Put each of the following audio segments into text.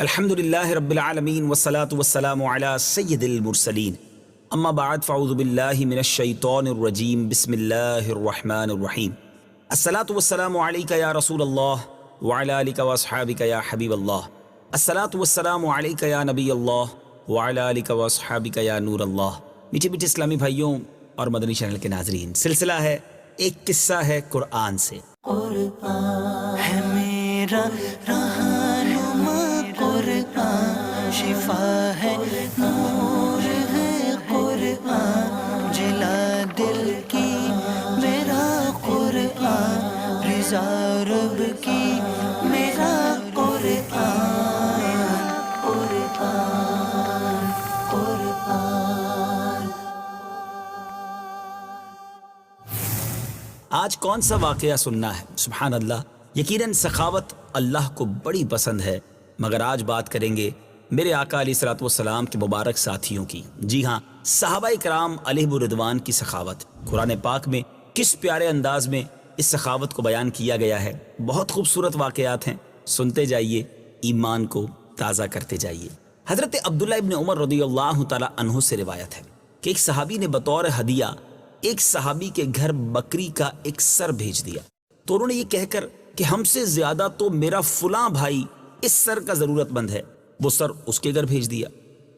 الحمد للہ رب العالمین والصلاة والسلام علی سید المرسلین اما بعد فاعوذ باللہ من الشیطان الرجیم بسم اللہ الرحمن الرحیم الصلاة والسلام علیکہ یا رسول اللہ وعلی آلک واصحابک یا حبیب اللہ الصلاة والسلام علیکہ یا نبی اللہ وعلی آلک واصحابک یا نور اللہ۔ میٹھے میٹھے اسلامی بھائیوں اور مدنی چینل کے ناظرین، سلسلہ ہے ایک قصہ ہے قرآن سے۔ قرآن ہے میرا رہنما، قرآن شفا ہے، نور ہے قرآن، جلا دل کی میرا قرآن، رضا رب کی میرا قرآن، قرآن قرآن۔ آج کون سا واقعہ سننا ہے؟ سبحان اللہ، یقیناً سخاوت اللہ کو بڑی پسند ہے، مگر آج بات کریں گے میرے آقا علیہ الصلوۃ والسلام کے مبارک ساتھیوں کی۔ جی ہاں، صحابہ کرام علیہم الرضوان کی سخاوت قرآن پاک میں کس پیارے انداز میں اس سخاوت کو بیان کیا گیا ہے۔ بہت خوبصورت واقعات ہیں، سنتے جائیے، ایمان کو تازہ کرتے جائیے۔ حضرت عبداللہ ابن عمر رضی اللہ تعالی عنہ سے روایت ہے کہ ایک صحابی نے بطور ہدیہ ایک صحابی کے گھر بکری کا ایک سر بھیج دیا، تو انہوں نے یہ کہہ کر کہ ہم سے زیادہ تو میرا فلاں بھائی اس سر کا ضرورت مند ہے، وہ سر اس کے گھر بھیج دیا۔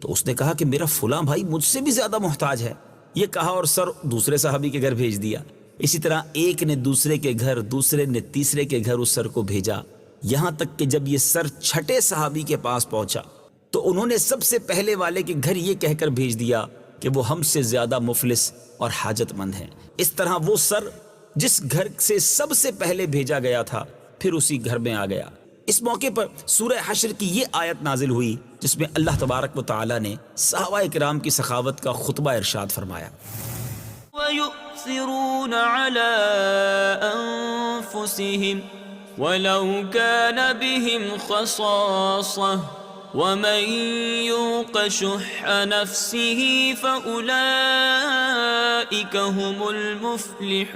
تو اس نے کہا کہ میرا فلاں بھائی مجھ سے بھی زیادہ محتاج ہے، یہ کہا اور سر دوسرے صحابی کے گھر بھیج دیا۔ اسی طرح ایک نے دوسرے کے گھر، دوسرے نے تیسرے کے گھر اس سر کو بھیجا، یہاں تک کہ جب یہ سر چھٹے صحابی کے پاس پہنچا تو انہوں نے سب سے پہلے والے کے گھر یہ کہہ کر بھیج دیا کہ وہ ہم سے زیادہ مفلس اور حاجت مند ہیں۔ اس طرح وہ سر جس گھر سے سب سے پہلے بھیجا گیا تھا پھر اسی گھر میں آ گیا۔ اس موقع پر سورہ حشر کی یہ آیت نازل ہوئی جس میں اللہ تبارک و تعالی نے صحابہ کرام کی سخاوت کا خطبہ ارشاد فرمایا۔ وَيُؤْثِرُونَ عَلَىٰ أَنفُسِهِمْ وَلَوْ كَانَ بِهِمْ خَصَاصَةٌ وَمَن يُوقَ شُحَّ نَفْسِهِ فَأُولَٰئِكَ هُمُ الْمُفْلِحُونَ۔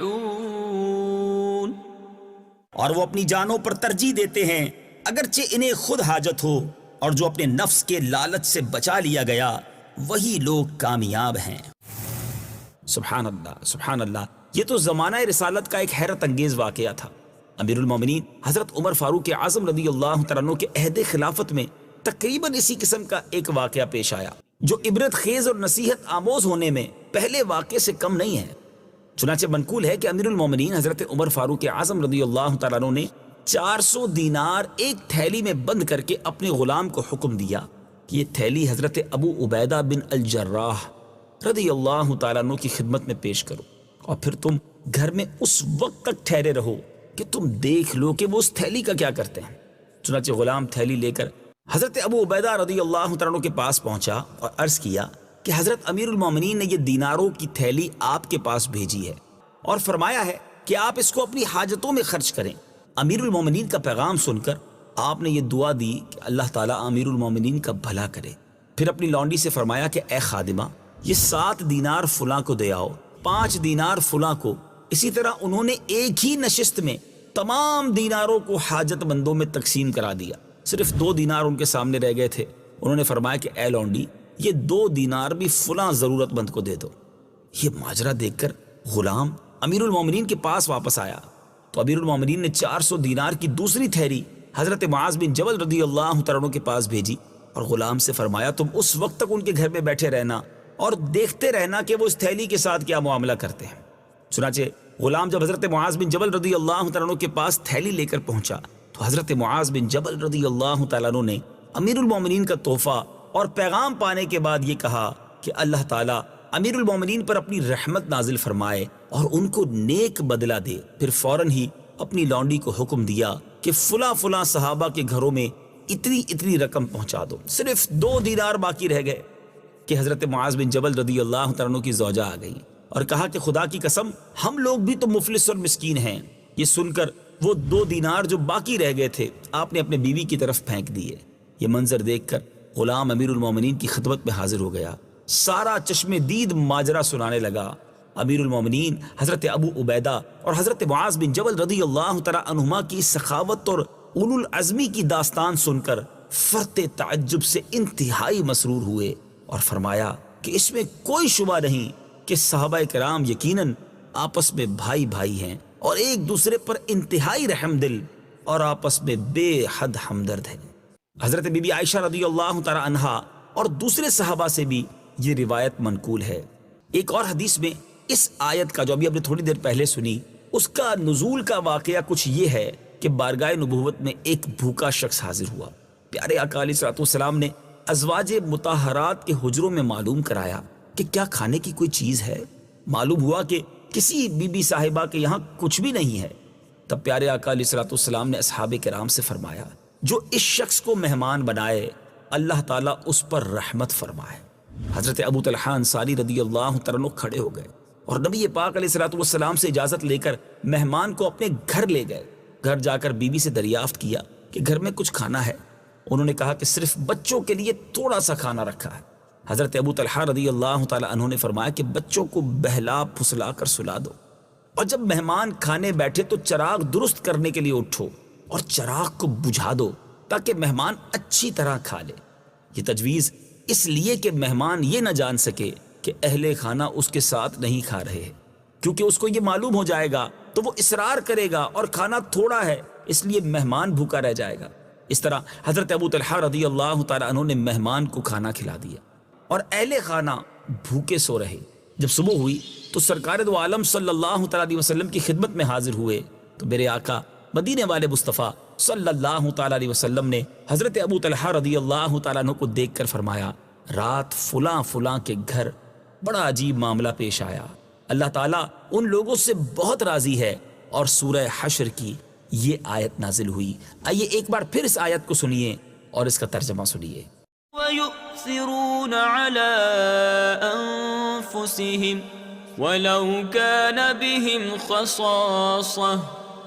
اور وہ اپنی جانوں پر ترجیح دیتے ہیں اگرچہ انہیں خود حاجت ہو، اور جو اپنے نفس کے لالچ سے بچا لیا گیا وہی لوگ کامیاب ہیں۔ سبحان اللہ، سبحان اللہ۔ یہ تو زمانہ رسالت کا ایک حیرت انگیز واقعہ تھا۔ امیر المومنین حضرت عمر فاروق اعظم رضی اللہ تعالیٰ عنہ کے عہد خلافت میں تقریباً اسی قسم کا ایک واقعہ پیش آیا جو عبرت خیز اور نصیحت آموز ہونے میں پہلے واقعے سے کم نہیں ہے۔ چنانچہ منقول ہے کہ امیر المومنین حضرت عمر فاروق اعظم رضی اللہ تعالیٰ عنہ نے 400 دینار ایک تھیلی میں بند کر کے اپنے غلام کو حکم دیا کہ یہ تھیلی حضرت ابو عبیدہ بن الجراح رضی اللہ تعالیٰ عنہ کی خدمت میں پیش کرو، اور پھر تم گھر میں اس وقت تک ٹھہرے رہو کہ تم دیکھ لو کہ وہ اس تھیلی کا کیا کرتے ہیں۔ چنانچہ غلام تھیلی لے کر حضرت ابو عبیدہ رضی اللہ تعالیٰ عنہ کے پاس پہنچا اور عرض کیا کہ حضرت امیر المومنین نے یہ دیناروں کی تھیلی آپ کے پاس بھیجی ہے اور فرمایا ہے کہ آپ اس کو اپنی حاجتوں میں خرچ کریں۔ امیر المومنین کا پیغام سن کر آپ نے یہ دعا دی کہ اللہ تعالیٰ امیر المومنین کا بھلا کرے۔ پھر اپنی لونڈی سے فرمایا کہ اے خادمہ، یہ 7 دینار فلاں کو دے آؤ، 5 دینار فلاں کو۔ اسی طرح انہوں نے ایک ہی نشست میں تمام دیناروں کو حاجت مندوں میں تقسیم کرا دیا۔ صرف 2 دینار ان کے سامنے رہ گئے تھے۔ انہوں نے فرمایا کہ اے لونڈی، یہ 2 دینار بھی فلاں ضرورت مند کو دے دو۔ یہ ماجرا دیکھ کر غلام امیر المومنین کے پاس واپس آیا تو امیر المومنین نے 400 دینار کی دوسری تھیلی حضرت معاذ بن جبل رضی اللہ تعالیٰ عنہ کے پاس بھیجی اور غلام سے فرمایا تم اس وقت تک ان کے گھر میں بیٹھے رہنا اور دیکھتے رہنا کہ وہ اس تھیلی کے ساتھ کیا معاملہ کرتے ہیں۔ چنانچہ غلام جب حضرت معاذ بن جبل رضی اللہ تعالیٰ عنہ کے پاس تھیلی لے کر پہنچا تو حضرت معاذ بن جبل رضی اللہ تعالیٰ عنہ نے امیر المومنین کا تحفہ اور پیغام پانے کے بعد یہ کہا کہ اللہ تعالیٰ امیر المومنین پر اپنی رحمت نازل فرمائے اور ان کو نیک بدلہ دے۔ پھر فوراً ہی اپنی لونڈی کو حکم دیا کہ فلاں فلاں صحابہ کے گھروں میں اتنی اتنی رقم پہنچا دو۔ صرف 2 دینار باقی رہ گئے کہ حضرت معاذ بن جبل رضی اللہ تعالیٰ عنہ کی زوجہ آ گئی اور کہا کہ خدا کی قسم ہم لوگ بھی تو مفلس اور مسکین ہیں۔ یہ سن کر وہ 2 دینار جو باقی رہ گئے تھے آپ نے اپنے بیوی کی طرف پھینک دیے۔ یہ منظر دیکھ کر غلام امیر المومنین کی خدمت میں حاضر ہو گیا، سارا چشم دید ماجرا سنانے لگا۔ امیر المومنین حضرت ابو عبیدہ اور حضرت معاذ بن جبل رضی اللہ تعالی عنہما کی سخاوت اور اولو العزمی کی داستان سن کر فرط تعجب سے انتہائی مسرور ہوئے اور فرمایا کہ اس میں کوئی شبہ نہیں کہ صحابہ کرام یقیناً آپس میں بھائی بھائی ہیں اور ایک دوسرے پر انتہائی رحم دل اور آپس میں بے حد ہمدرد ہیں۔ حضرت بی بی عائشہ رضی اللہ تعالی عنہا اور دوسرے صحابہ سے بھی یہ روایت منقول ہے۔ ایک اور حدیث میں اس آیت کا جو ابھی آپ نے تھوڑی دیر پہلے سنی، اس کا نزول کا واقعہ کچھ یہ ہے کہ بارگاہ نبوت میں ایک بھوکا شخص حاضر ہوا۔ پیارے آقا علیہ الصلوۃ والسلام نے ازواج مطہرات کے حجروں میں معلوم کرایا کہ کیا کھانے کی کوئی چیز ہے۔ معلوم ہوا کہ کسی بی بی صاحبہ کے یہاں کچھ بھی نہیں ہے۔ تب پیارے آقا علیہ الصلوۃ والسلام نے اصحاب کرام سے فرمایا، جو اس شخص کو مہمان بنائے اللہ تعالیٰ اس پر رحمت فرمائے۔ حضرت ابو طلحہ انصاری رضی اللہ تعالیٰ عنہ کھڑے ہو گئے اور نبی پاک علیہ الصلوۃ والسلام سے اجازت لے کر مہمان کو اپنے گھر لے گئے۔ گھر جا کر بیوی سے دریافت کیا کہ گھر میں کچھ کھانا ہے؟ انہوں نے کہا کہ صرف بچوں کے لیے تھوڑا سا کھانا رکھا ہے۔ حضرت ابو طلحہ رضی اللہ تعالیٰ عنہ نے فرمایا کہ بچوں کو بہلا پھسلا کر سلا دو، اور جب مہمان کھانے بیٹھے تو چراغ درست کرنے کے لیے اٹھو اور چراغ کو بجھا دو تاکہ مہمان اچھی طرح کھا لے۔ یہ تجویز اس لیے کہ مہمان یہ نہ جان سکے کہ اہل خانہ اس کے ساتھ نہیں کھا رہے ہیں، کیونکہ اس کو یہ معلوم ہو جائے گا تو وہ اصرار کرے گا اور کھانا تھوڑا ہے اس لیے مہمان بھوکا رہ جائے گا۔ اس طرح حضرت ابو طلحہ رضی اللہ تعالیٰ عنہ نے مہمان کو کھانا کھلا دیا اور اہل خانہ بھوکے سو رہے۔ جب صبح ہوئی تو سرکار دو عالم صلی اللہ تعالیٰ علیہ وسلم کی خدمت میں حاضر ہوئے تو میرے آقا مدینے والے مصطفیٰ صلی اللہ تعالیٰ علیہ وسلم نے حضرت ابو طلحہ رضی اللہ تعالیٰ عنہ کو دیکھ کر فرمایا، رات فلاں فلاں کے گھر بڑا عجیب معاملہ پیش آیا، اللہ تعالیٰ ان لوگوں سے بہت راضی ہے، اور سورہ حشر کی یہ آیت نازل ہوئی۔ آئیے ایک بار پھر اس آیت کو سنیے اور اس کا ترجمہ سنیے۔ وَيُؤْثِرُونَ عَلَىٰ أَنفُسِهِمْ وَلَوْ كَانَ بِهِمْ خَصَاصَةٌ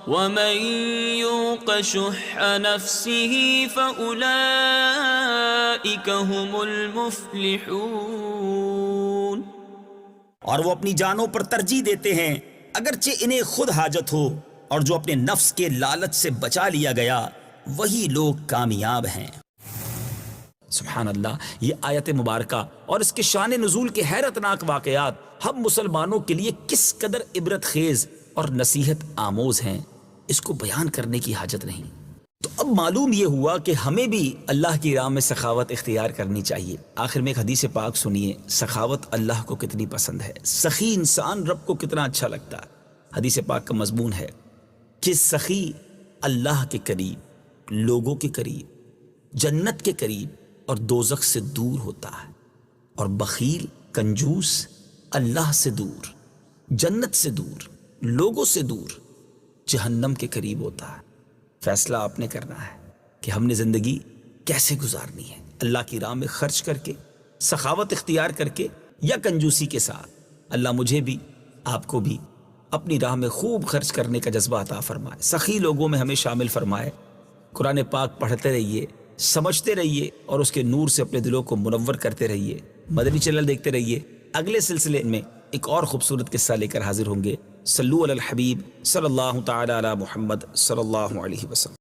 وَمَن يُوقَ شُحَّ نَفْسِهِ فَأُولَٰئِكَ هُمُ الْمُفْلِحُونَ۔ اور وہ اپنی جانوں پر ترجیح دیتے ہیں اگرچہ انہیں خود حاجت ہو، اور جو اپنے نفس کے لالچ سے بچا لیا گیا وہی لوگ کامیاب ہیں۔ سبحان اللہ، یہ آیت مبارکہ اور اس کے شان نزول کے حیرت ناک واقعات ہم مسلمانوں کے لیے کس قدر عبرت خیز اور نصیحت آموز ہیں، اس کو بیان کرنے کی حاجت نہیں۔ تو اب معلوم یہ ہوا کہ ہمیں بھی اللہ کی راہ میں سخاوت اختیار کرنی چاہیے۔ آخر میں ایک حدیث پاک سنیے، سخاوت اللہ کو کتنی پسند ہے، سخی انسان رب کو کتنا اچھا لگتا ہے۔ حدیث پاک کا مضمون ہے کہ سخی اللہ کے قریب، لوگوں کے قریب، جنت کے قریب اور دوزخ سے دور ہوتا ہے، اور بخیل کنجوس اللہ سے دور، جنت سے دور، لوگوں سے دور، جہنم کے قریب ہوتا ہے۔ فیصلہ آپ نے کرنا ہے کہ ہم نے زندگی کیسے گزارنی ہے، اللہ کی راہ میں خرچ کر کے، سخاوت اختیار کر کے، یا کنجوسی کے ساتھ۔ اللہ مجھے بھی آپ کو بھی اپنی راہ میں خوب خرچ کرنے کا جذبہ عطا فرمائے، سخی لوگوں میں ہمیں شامل فرمائے۔ قرآن پاک پڑھتے رہیے، سمجھتے رہیے اور اس کے نور سے اپنے دلوں کو منور کرتے رہیے۔ مدنی چینل دیکھتے رہیے، اگلے سلسلے میں ایک اور خوبصورت قصہ لے کر حاضر ہوں گے۔ صلو علی الحبیب صلی اللہ تعالی علی محمد صلی اللہ علیہ وسلم۔